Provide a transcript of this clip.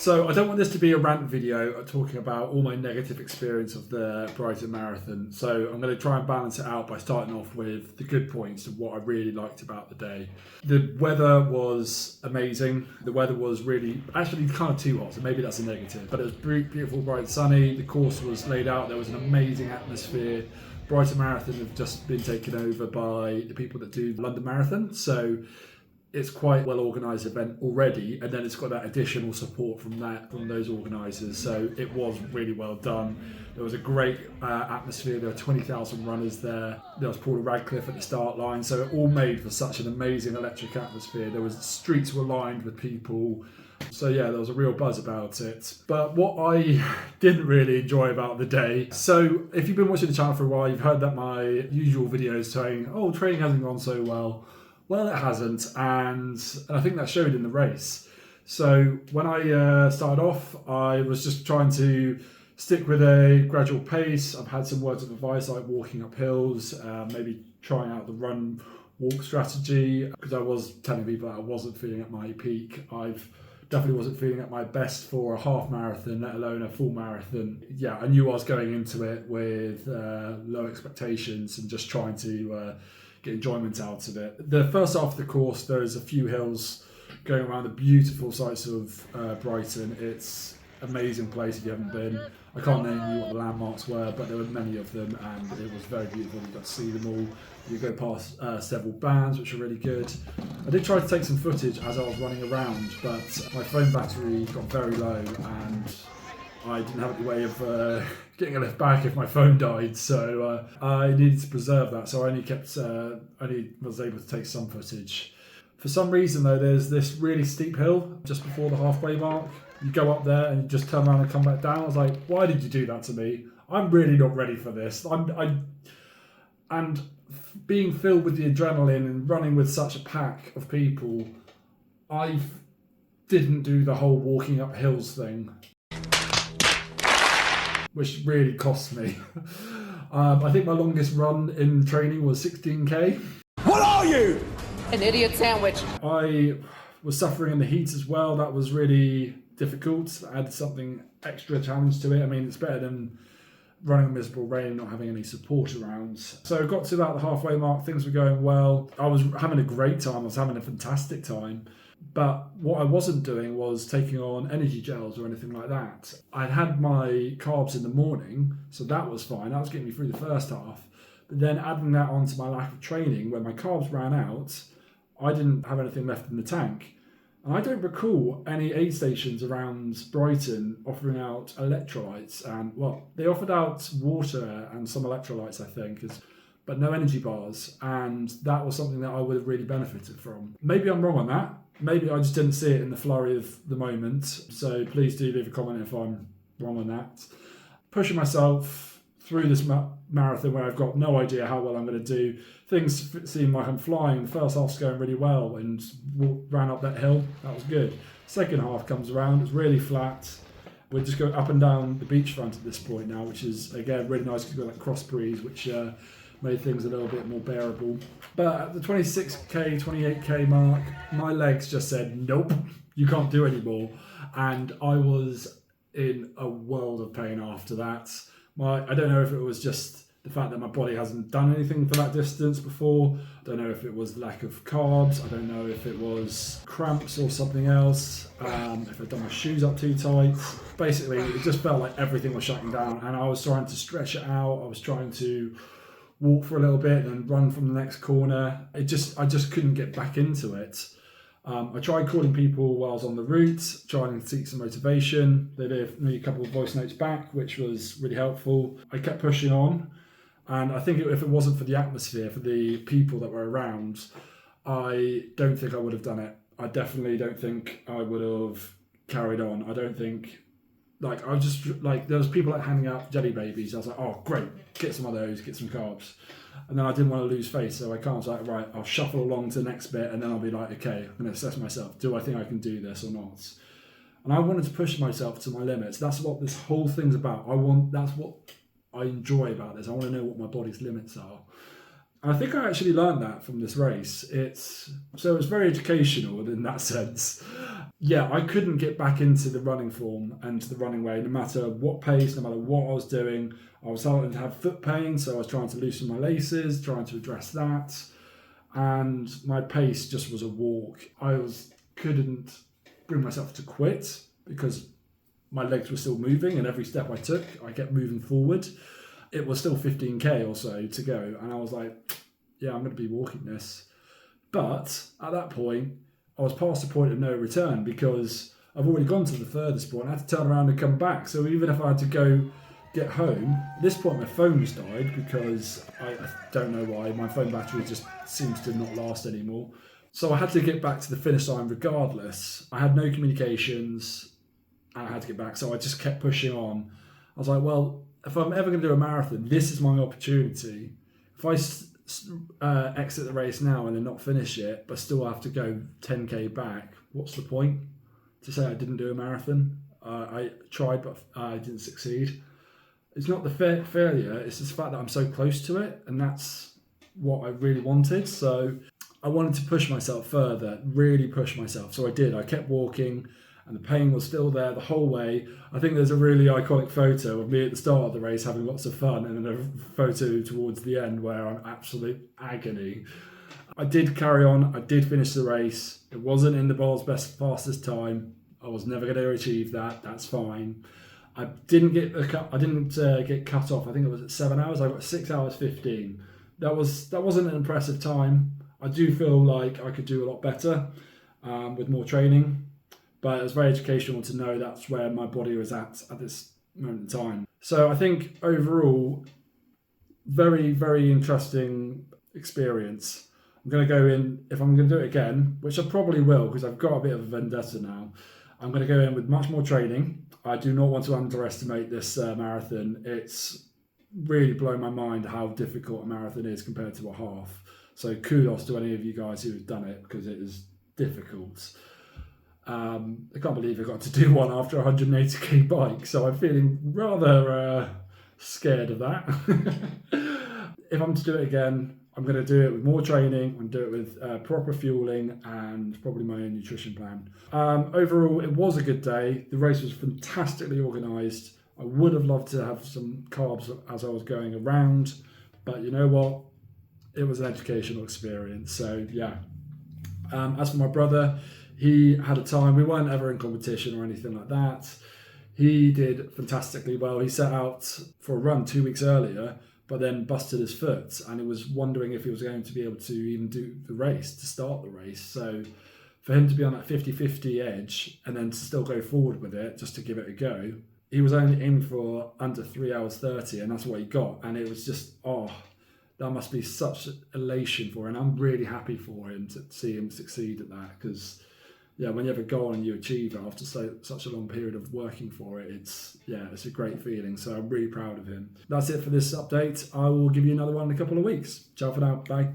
So I don't want this to be a rant video talking about all my negative experience of the Brighton Marathon. So I'm going to try and balance it out by starting off with the good points of what I really liked about the day. The weather was amazing. The weather was really, actually kind of too hot, so maybe that's a negative. But it was beautiful, bright, sunny. The course was laid out. There was an amazing atmosphere. Brighton Marathon have just been taken over by the people that do the London Marathon. So it's quite a well organised event already, and then it's got that additional support from those organisers. So it was really well done. There was a great atmosphere. There were 20,000 runners there. There was Paula Radcliffe at the start line. So it all made for such an amazing electric atmosphere. There was streets were lined with people. So yeah, there was a real buzz about it. But what I didn't really enjoy about the day, so if you've been watching the channel for a while, you've heard that my usual videos saying, oh, training hasn't gone so well. Well, it hasn't, and I think that showed in the race. So when I started off, I was just trying to stick with a gradual pace. I've had some words of advice like walking up hills, maybe trying out the run-walk strategy, because I was telling people that I wasn't feeling at my peak. I've definitely wasn't feeling at my best for a half marathon, let alone a full marathon. Yeah, I knew I was going into it with low expectations and just trying to get enjoyment out of it. The first half of the course, there's a few hills going around the beautiful sights of Brighton. It's an amazing place if you haven't been. I can't name you what the landmarks were, but there were many of them and it was very beautiful. You got to see them all. You go past several bands, which are really good. I did try to take some footage as I was running around, but my phone battery got very low and I didn't have any way of getting a lift back if my phone died, so I needed to preserve that. So I only was able to take some footage. For some reason though, there's this really steep hill just before the halfway mark. You go up there and you just turn around and come back down. I was like, why did you do that to me? I'm really not ready for this. And being filled with the adrenaline and running with such a pack of people, I didn't do the whole walking up hills thing, which really cost me. I think my longest run in training was 16k. What are you? An idiot sandwich. I was suffering in the heat as well. That was really difficult. I added something extra challenge to it. I mean, it's better than running in miserable rain and not having any support around. So I got to about the halfway mark, things were going well. I was having a great time, I was having a fantastic time. But what I wasn't doing was taking on energy gels or anything like that. I'd had my carbs in the morning, so that was fine. That was getting me through the first half. But then adding that onto my lack of training, when my carbs ran out, I didn't have anything left in the tank. And I don't recall any aid stations around Brighton offering out electrolytes. And well, they offered out water and some electrolytes, I think, but no energy bars. And that was something that I would have really benefited from. Maybe I'm wrong on that. Maybe I just didn't see it in the flurry of the moment. So please do leave a comment if I'm wrong on that. Pushing myself through this marathon where I've got no idea how well I'm going to do. Things seem like I'm flying. The first half's going really well and ran up that hill. That was good. Second half comes around. It's really flat. We're just going up and down the beachfront at this point now, which is, again, really nice because we've got that cross breeze, which made things a little bit more bearable. But at the 26k, 28k mark, my legs just said, nope, you can't do anymore. And I was in a world of pain after that. I don't know if it was just the fact that my body hasn't done anything for that distance before. I don't know if it was lack of carbs. I don't know if it was cramps or something else. If I'd done my shoes up too tight. Basically, it just felt like everything was shutting down and I was trying to stretch it out. I was trying to walk for a little bit and run from the next corner. I just couldn't get back into it. I tried calling people while I was on the route, trying to seek some motivation. They left me a couple of voice notes back, which was really helpful. I kept pushing on, and I think if it wasn't for the atmosphere, for the people that were around, I don't think I would have done it. I definitely don't think I would have carried on. I don't think, I was just there was people handing out jelly babies. I was like, oh great, get some of those, get some carbs. And then I didn't want to lose face, so I was like, right, I'll shuffle along to the next bit and then I'll be like, okay, I'm going to assess myself. Do I think I can do this or not? And I wanted to push myself to my limits. That's what this whole thing's about. That's what I enjoy about this. I want to know what my body's limits are. And I think I actually learned that from this race. So it's very educational in that sense. yeah, I couldn't get back into the running form and the running way, no matter what pace, no matter what I was doing. I was starting to have foot pain, so I was trying to loosen my laces, trying to address that, and my pace just was a walk. Couldn't bring myself to quit because my legs were still moving, and every step I took, I kept moving forward. It was still 15k or so to go, and I was like, yeah, I'm going to be walking this. But at that point, I was past the point of no return because I've already gone to the furthest point. I had to turn around and come back. So even if I had to go get home, at this point my phone's died because I don't know why. My phone battery just seems to not last anymore. So I had to get back to the finish line regardless. I had no communications and I had to get back. So I just kept pushing on. I was like, well, if I'm ever going to do a marathon, this is my opportunity. If I exit the race now and then not finish it, but still have to go 10k back, what's the point? To say I didn't do a marathon. I tried, but I didn't succeed. It's not the failure, it's just the fact that I'm so close to it, and that's what I really wanted. So I wanted to push myself further, really push myself. So I did. I kept walking, and the pain was still there the whole way. I think there's a really iconic photo of me at the start of the race having lots of fun, and then a photo towards the end where I'm absolute agony. I did carry on. I did finish the race. It wasn't in the world's fastest time. I was never going to achieve that. That's fine. I didn't get get cut off. I think it was at 7 hours. I got 6 hours 15. That wasn't an impressive time. I do feel like I could do a lot better with more training. But it was very educational to know that's where my body was at this moment in time. So I think overall, very, very interesting experience. I'm going to go in, if I'm going to do it again, which I probably will because I've got a bit of a vendetta now, I'm going to go in with much more training. I do not want to underestimate this marathon. It's really blown my mind how difficult a marathon is compared to a half. So kudos to any of you guys who have done it because it is difficult. I can't believe I got to do one after a 180k bike, so I'm feeling rather scared of that. If I'm to do it again, I'm going to do it with more training and do it with proper fueling and probably my own nutrition plan. Overall, it was a good day. The race was fantastically organised. I would have loved to have some carbs as I was going around, but you know what? It was an educational experience. So yeah. As for my brother, he had a time. We weren't ever in competition or anything like that. He did fantastically well. He set out for a run 2 weeks earlier, but then busted his foot, and he was wondering if he was going to be able to even do the race, to start the race. So for him to be on that 50-50 edge and then to still go forward with it, just to give it a go, he was only aiming for under 3 hours 30, and that's what he got. And it was just, that must be such elation for him. I'm really happy for him to see him succeed at that because, yeah, when you have a goal and you achieve it after such a long period of working for it, it's a great feeling. So I'm really proud of him. That's it for this update. I will give you another one in a couple of weeks. Ciao for now. Bye.